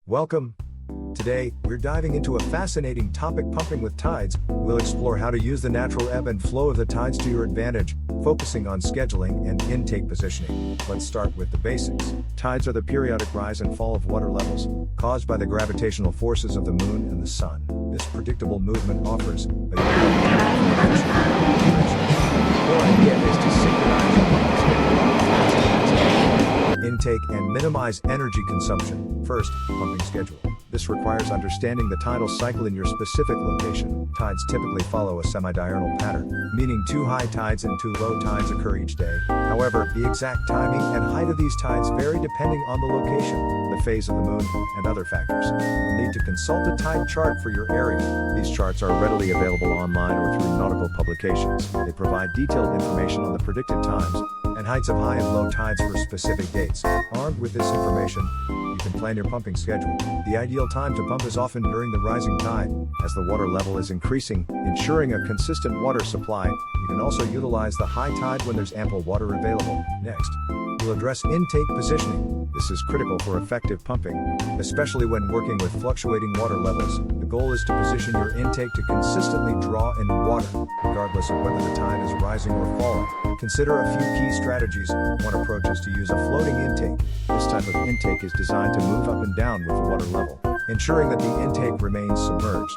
Welcome. Today, we're diving into a fascinating topic: pumping with tides. We'll explore how to use the natural ebb and flow of the tides to your advantage, focusing on scheduling and intake positioning. Let's start with the basics. Tides are the periodic rise and fall of water levels, caused by the gravitational forces of the moon and the sun. This predictable movement offers a unique Your idea is to synchronize your pumping schedule, intake, and minimize energy consumption. First, pumping schedule. This requires understanding the tidal cycle in your specific location. Tides typically follow a semi-diurnal pattern, meaning two high tides and two low tides occur each day. However, the exact timing and height of these tides vary depending on the location, the phase of the moon, and other factors. You'll need to consult a tide chart for your area. These charts are readily available online or through nautical publications. They provide detailed information on the predicted times and heights of high and low tides for specific dates. Armed with this information, you can plan your pumping schedule. The ideal time to pump is often during the rising tide, as the water level is increasing, ensuring a consistent water supply. You can also utilize the high tide when there's ample water available. Next, we'll address intake positioning. This is critical for effective pumping, especially when working with fluctuating water levels. The goal is to position your intake to consistently draw in water, regardless of whether the tide is rising or falling. Consider a few key strategies. One approach is to use a floating intake. This type of intake is designed to move up and down with the water level, ensuring that the intake remains submerged.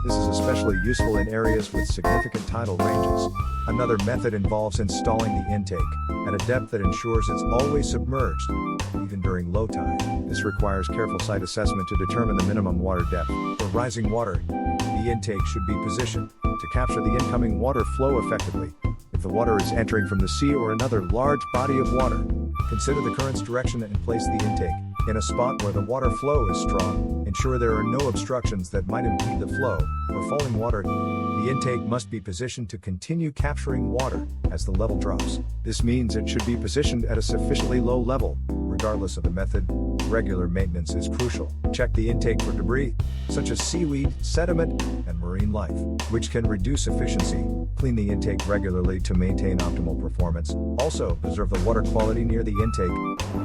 This is especially useful in areas with significant tidal ranges. Another method involves installing the intake at a depth that ensures it's always submerged, even during low tide. This requires careful site assessment to determine the minimum water depth. For rising water, the intake should be positioned to capture the incoming water flow effectively. If the water is entering from the sea or another large body of water, consider the current's direction and place the intake in a spot where the water flow is strong. Ensure there are no obstructions that might impede the flow. For falling water, the intake must be positioned to continue capturing water as the level drops. This means it should be positioned at a sufficiently low level. Regardless of the method, regular maintenance is crucial. Check the intake for debris, such as seaweed, sediment, and marine life, which can reduce efficiency. Clean the intake regularly to maintain optimal performance. Also, preserve the water quality near the intake.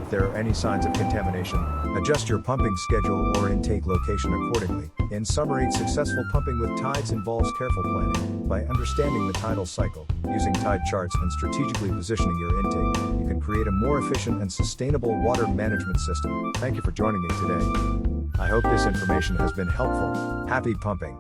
If there are any signs of contamination, adjust your pumping schedule or intake location accordingly. In summary, successful pumping with tides involves careful planning. By understanding the tidal cycle, using tide charts, and strategically positioning your intake, you can create a more efficient and sustainable water management system. Thank you for joining me today. I hope this information has been helpful. Happy pumping!